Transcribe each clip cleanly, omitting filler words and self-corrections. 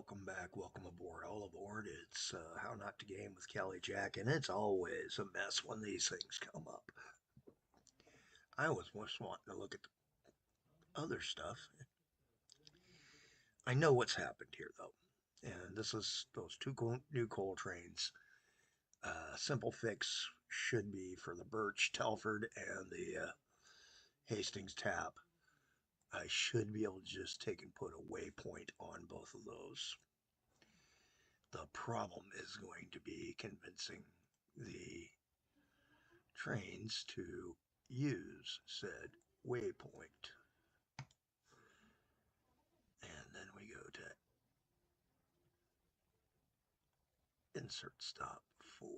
Welcome back, welcome aboard, all aboard. It's How Not to Game with Kelly Jack, and it's always a mess when these things come up. I was just wanting to look at the other stuff. I know what's happened here, though, and this is those new coal trains. Simple fix should be for the Birch, Telford, and the Hastings Tap. I should be able to just take and put a waypoint on both of those. The problem is going to be convincing the trains to use said waypoint. And then we go to insert stop 4.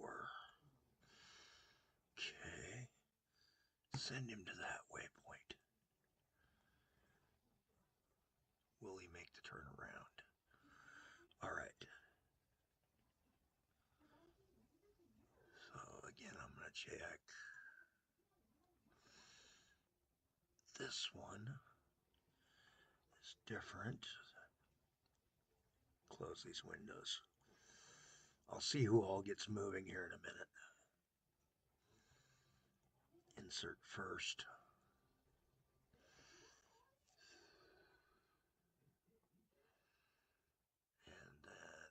Okay. Send him to that waypoint. Will he make the turnaround? All right. So again, I'm going to check. This one is different. Close these windows. I'll see who all gets moving here in a minute. Insert first. And then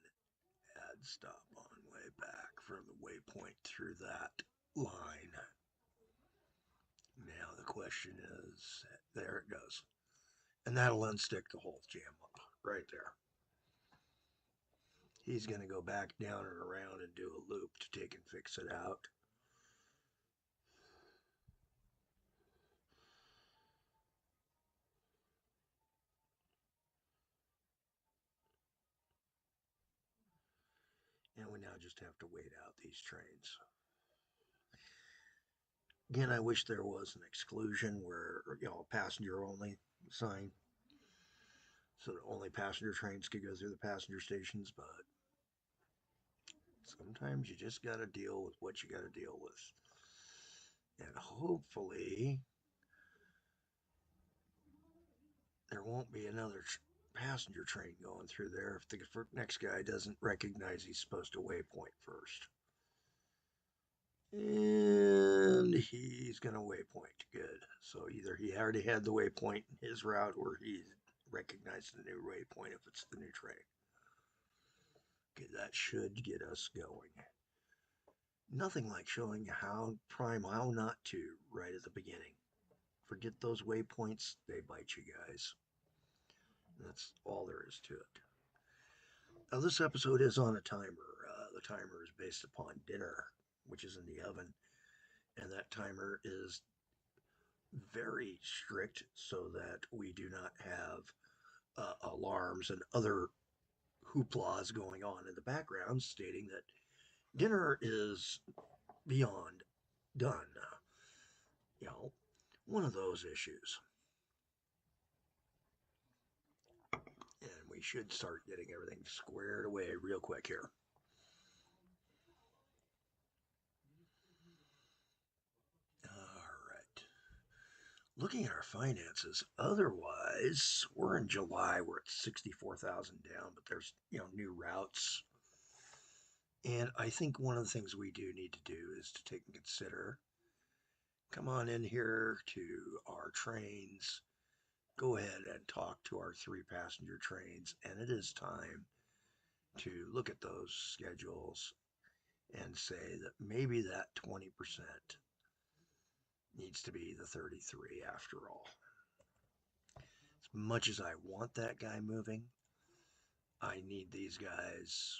add stop on way back for the waypoint through that line. Now the question is, there it goes. And that'll unstick the whole jam up right there. He's going to go back down and around and do a loop to take and fix it out. And we now just have to wait out these trains. Again, I wish there was an exclusion where, passenger only sign. So that only passenger trains could go through the passenger stations, but sometimes you just got to deal with what you got to deal with. And hopefully there won't be another passenger train going through there if the next guy doesn't recognize he's supposed to waypoint first. And he's going to waypoint. Good. So either he already had the waypoint in his route or he recognized the new waypoint if it's the new train. Okay, that should get us going. Nothing like showing how not to right at the beginning. Forget those waypoints, they bite you guys. That's all there is to it. Now, this episode is on a timer. The timer is based upon dinner, which is in the oven, and that timer is very strict so that we do not have alarms and other hooplas going on in the background stating that dinner is beyond done. One of those issues. And we should start getting everything squared away real quick here. All right. Looking at our finances, otherwise, we're in July. We're at 64,000 down, but there's new routes. And I think one of the things we do need to do is to take and consider. Come on in here to our trains. Go ahead and talk to our 3-passenger trains, and it is time to look at those schedules and say that maybe that 20% needs to be the 33 after all. As much as I want that guy moving, I need these guys,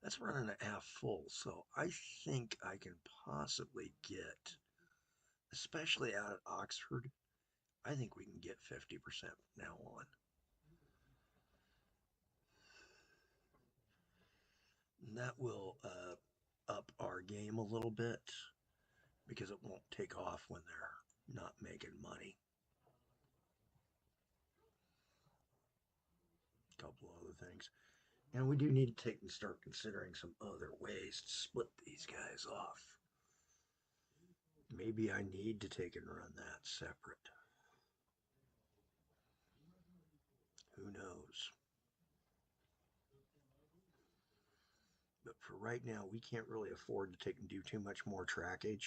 that's running at half full. So I think I can possibly get, especially out at Oxford, I think we can get 50% from now on. And that will up our game a little bit because it won't take off when they're not making money. A couple other things. And we do need to take and start considering some other ways to split these guys off. Maybe I need to take and run that separate. Who knows? But for right now, we can't really afford to do too much more trackage.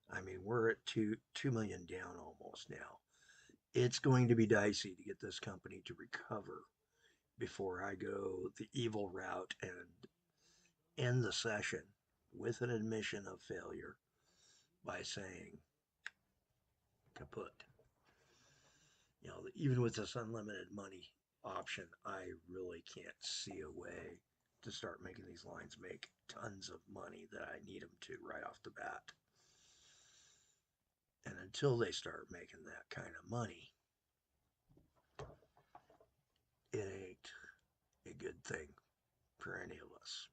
I mean, we're at two million down almost now. It's going to be dicey to get this company to recover before I go the evil route and end the session with an admission of failure by saying kaput. You know, even with this unlimited money option, I really can't see a way to start making these lines make tons of money that I need them to right off the bat. And until they start making that kind of money, it ain't a good thing for any of us.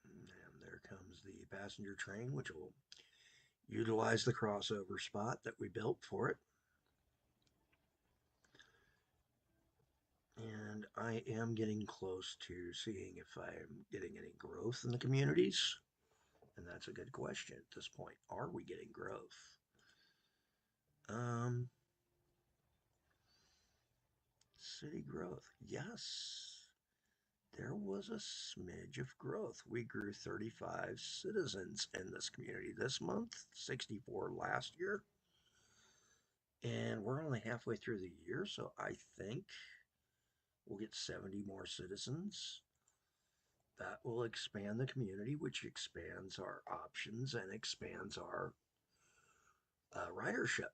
And there comes the passenger train, which will utilize the crossover spot that we built for it. And I am getting close to seeing if I'm getting any growth in the communities. And that's a good question at this point. Are we getting growth? City growth. Yes, there was a smidge of growth. We grew 35 citizens in this community this month, 64 last year. And we're only halfway through the year, so I think we'll get 70 more citizens. That will expand the community, which expands our options and expands our ridership.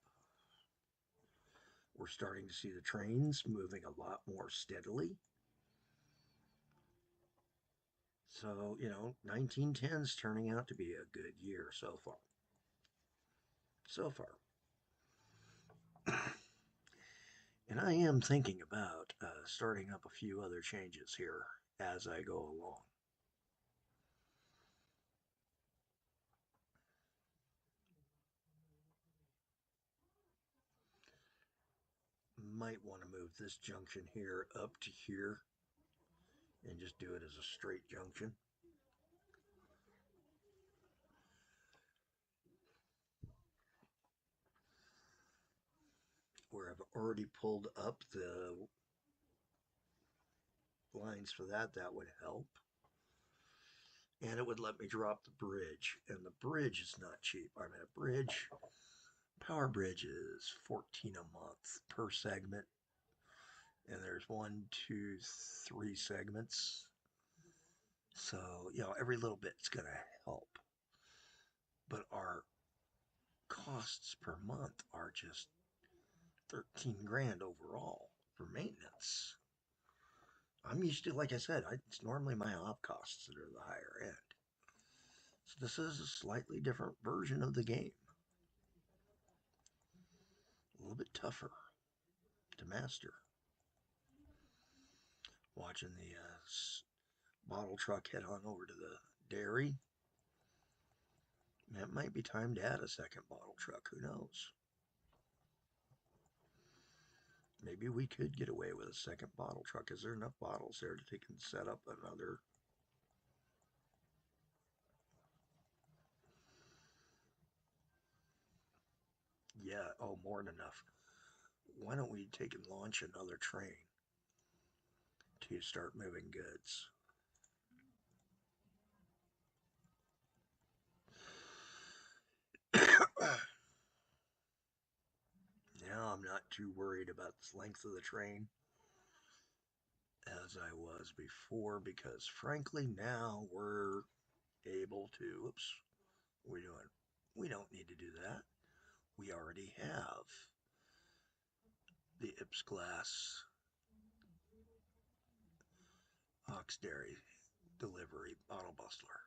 We're starting to see the trains moving a lot more steadily. So, 1910 is turning out to be a good year so far. So far. And I am thinking about starting up a few other changes here as I go along. Might want to move this junction here up to here and just do it as a straight junction. Where I've already pulled up the lines for that, that would help. And it would let me drop the bridge. And the bridge is not cheap. I mean, a bridge, power bridge is 14 a month per segment. And there's 1, 2, 3 segments. So, every little bit's going to help. But our costs per month are just 13 grand overall for maintenance. I'm used to, like I said, it's normally my op costs that are the higher end. So this is a slightly different version of the game. A little bit tougher to master. Watching the bottle truck head on over to the dairy. It might be time to add a second bottle truck. Who knows? Maybe we could get away with a second bottle truck. Is there enough bottles there that they can set up another? Yeah, oh, more than enough. Why don't we take and launch another train to start moving goods? Now I'm not too worried about the length of the train as I was before because frankly now we're able to, oops, what are we doing? We don't need to do that. We already have the Ips glass ox dairy delivery bottle bustler.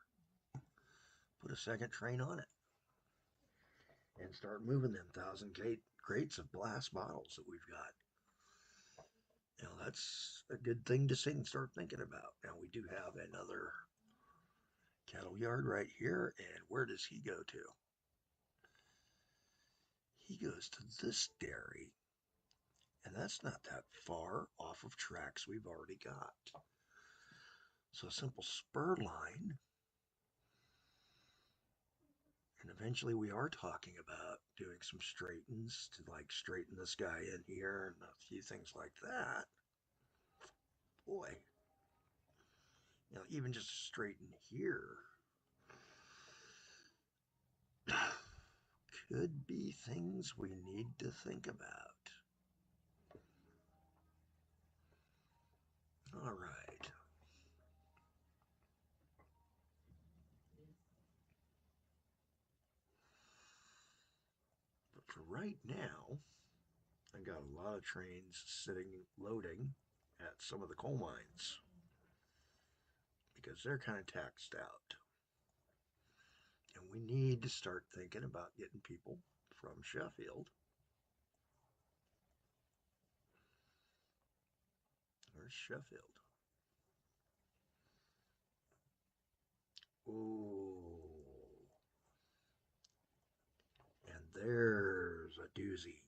Put a second train on it and start moving them 1,000 crates of glass bottles that we've got. That's a good thing to start thinking about. Now we do have another cattle yard right here, and where does he go to? He goes to this dairy, and that's not that far off of tracks we've already got. So a simple spur line. And eventually we are talking about doing some straightens to like straighten this guy in here and a few things like that. Boy, even just straighten here could be things we need to think about. All right. But for right now, I got a lot of trains sitting loading at some of the coal mines because they're kind of taxed out. And we need to start thinking about getting people from Sheffield. Where's Sheffield? Ooh. And there's a doozy.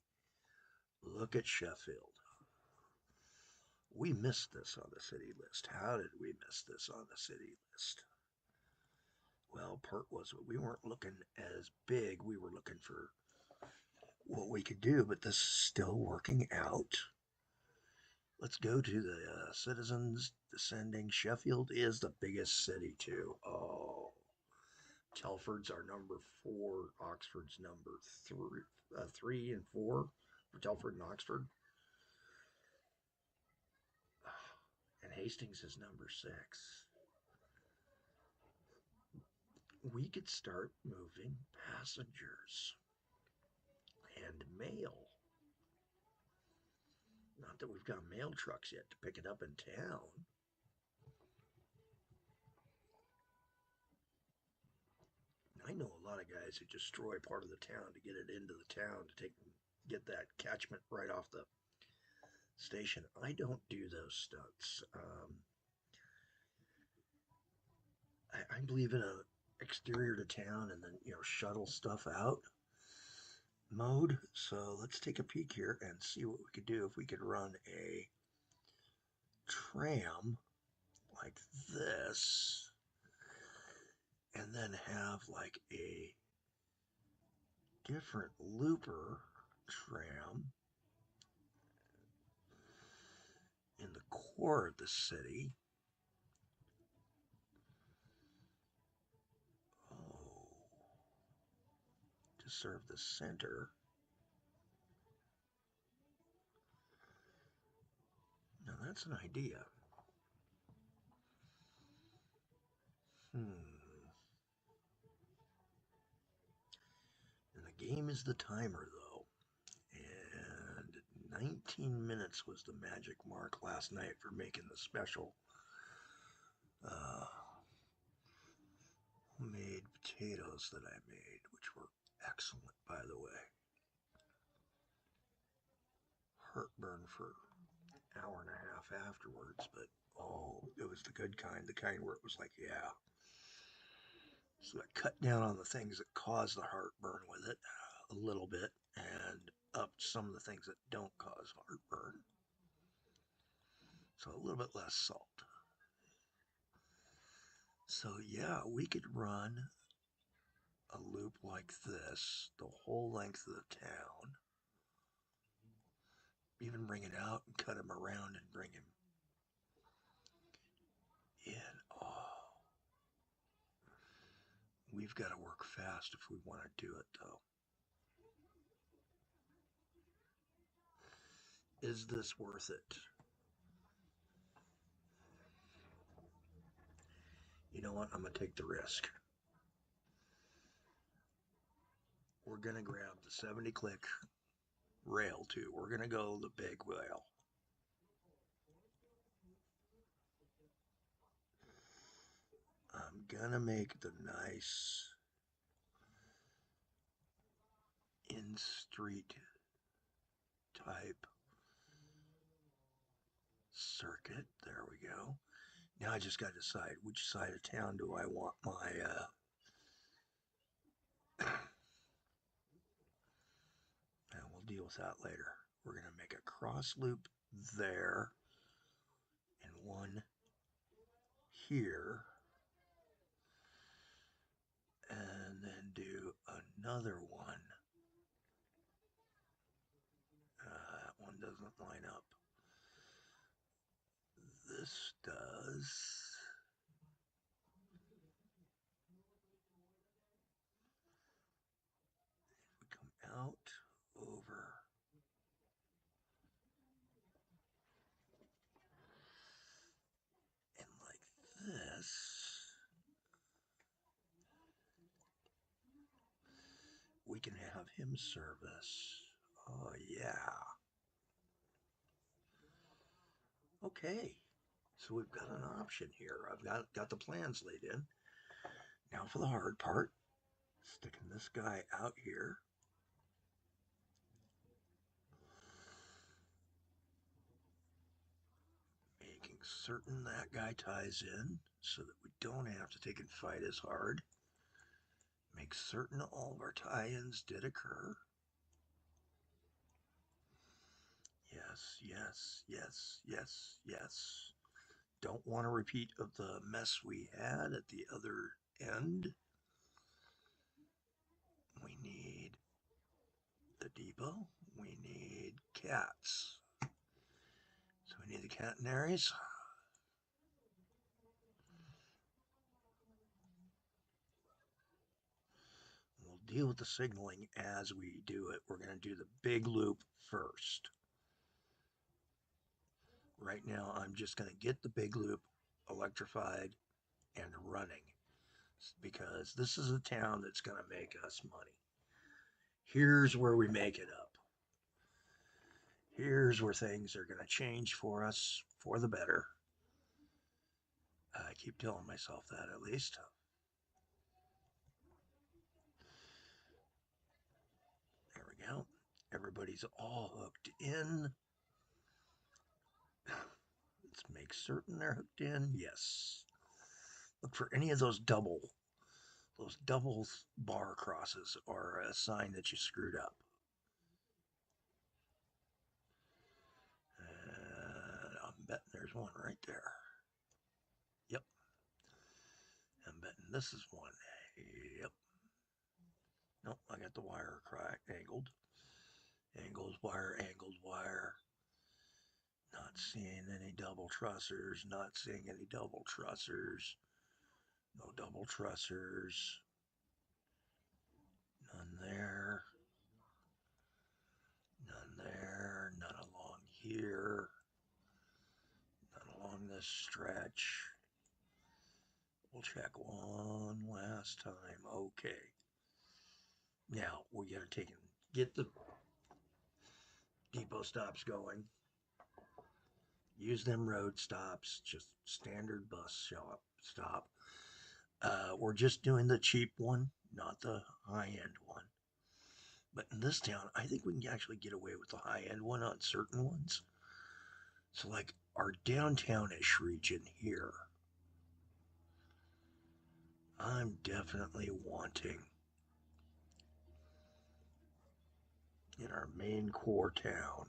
Look at Sheffield. We missed this on the city list. How did we miss this on the city list? Well, part was we weren't looking as big. We were looking for what we could do, but this is still working out. Let's go to the citizens descending. Sheffield is the biggest city too. Oh, Telford's our number 4. Oxford's number 3 and 4 for Telford and Oxford. And Hastings is number 6. We could start moving passengers and mail. Not that we've got mail trucks yet to pick it up in town. I know a lot of guys who destroy part of the town to get it into the town to get that catchment right off the station. I don't do those stunts. I believe in a exterior to town and then shuttle stuff out mode. So let's take a peek here and see what we could do if we could run a tram like this and then have like a different looper tram in the core of the city. Oh, to serve the center. Now that's an idea. And the game is the timer though. And 19 minutes was the magic mark last night for making the special homemade potatoes that I made, which were excellent, by the way. Heartburn for an hour and a half afterwards, but oh, it was the good kind, the kind where it was like, yeah. So I cut down on the things that cause the heartburn with it a little bit and upped some of the things that don't cause heartburn. So a little bit less salt. So yeah, we could run a loop like this the whole length of the town. Even bring it out and cut him around and bring him in. Oh, we've got to work fast if we want to do it though. Is this worth it? You know what? I'm going to take the risk. We're going to grab the 70 click rail too. We're going to go the big rail. I'm going to make the nice in-street type circuit. There we go. Now I just got to decide which side of town do I want my and we'll deal with that later. We're going to make a cross loop there and one here, and then do another one. That one doesn't line up. This does. We come out over. And like this. We can have him service. Oh, yeah. Okay. So we've got an option here. I've got the plans laid in. Now for the hard part. Sticking this guy out here. Making certain that guy ties in so that we don't have to take and fight as hard. Make certain all of our tie-ins did occur. Yes, yes, yes, yes, yes. Don't want a repeat of the mess we had at the other end. We need the depot. We need cats. So we need the catenaries. We'll deal with the signaling as we do it. We're going to do the big loop first. Right now, I'm just going to get the big loop electrified and running because this is a town that's going to make us money. Here's where we make it up. Here's where things are going to change for us for the better. I keep telling myself that at least. There we go. Everybody's all hooked in. Let's make certain they're hooked in. Yes. Look for any of those double bar crosses are a sign that you screwed up. And I'm betting there's one right there. Yep. I'm betting this is one. Yep. Nope, I got the wire cracked, angled. Angled wire, angled wire. Not seeing any double trussers, not seeing any double trussers. No double trussers. None there. None there. None along here. None along this stretch. We'll check one last time. Okay. Now we gotta get the depot stops going. Use them road stops, just standard bus stop. We're just doing the cheap one, not the high-end one. But in this town, I think we can actually get away with the high-end one on certain ones. So like our downtownish region here, I'm definitely wanting in our main core town.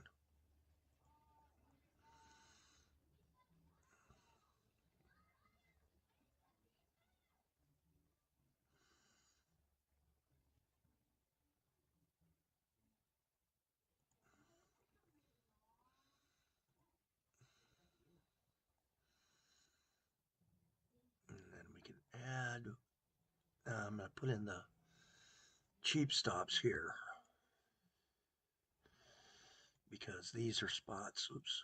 And then we can add, I'm going to put in the cheap stops here because these are spots. Oops.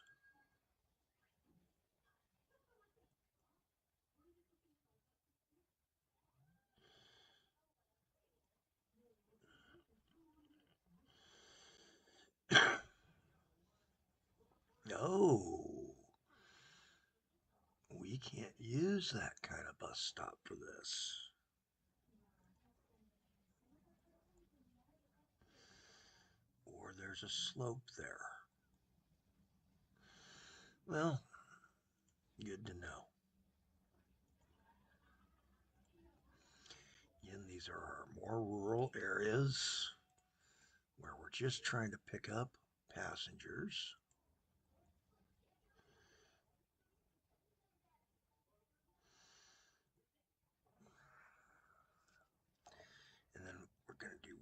No, we can't use that kind of bus stop for this. Or there's a slope there. Well, good to know. Again, these are our more rural areas where we're just trying to pick up passengers.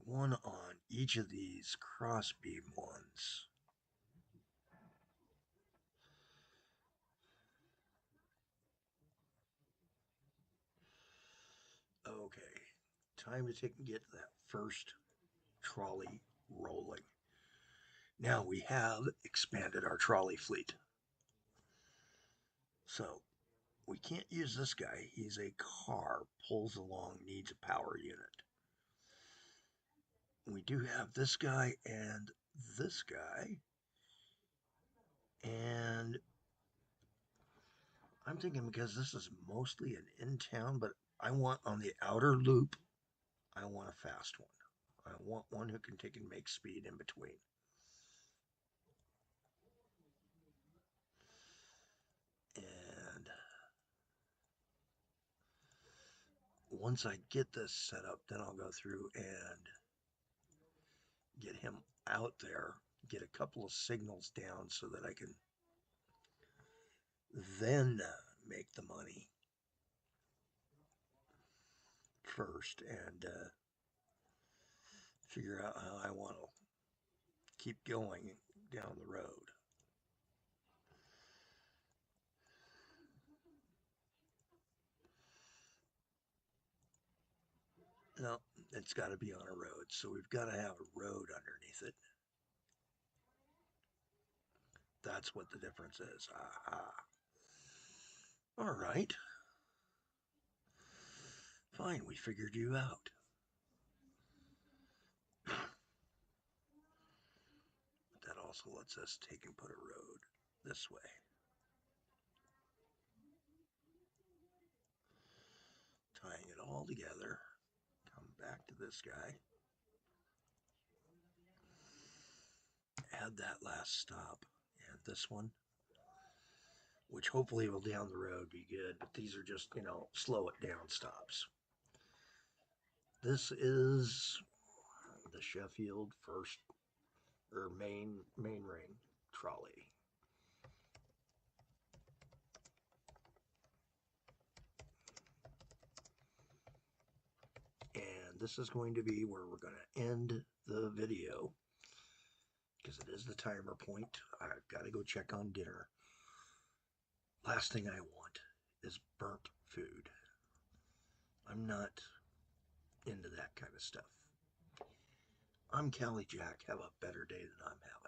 one on each of these cross beam ones. Okay, time to take and get that first trolley rolling. Now we have expanded our trolley fleet. So we can't use this guy. He's a car, pulls along, needs a power unit. We do have this guy and this guy. And I'm thinking because this is mostly an in-town, but I want on the outer loop, I want a fast one. I want one who can take and make speed in between. And once I get this set up, then I'll go through and get him out there, get a couple of signals down so that I can then make the money first and figure out how I want to keep going down the road. No, it's got to be on a road, so we've got to have a road underneath it. That's what the difference is. Aha. All right. Fine, we figured you out. That also lets us take and put a road this way. Tying it all together. Come back to this guy. Add that last stop and this one, which hopefully will down the road be good, but these are just, slow it down stops. This is the Sheffield first or main ring trolley. And this is going to be where we're going to end the video because it is the timer point. I've got to go check on dinner. Last thing I want is burnt food. I'm not into that kind of stuff. I'm Callie Jack. Have a better day than I'm having.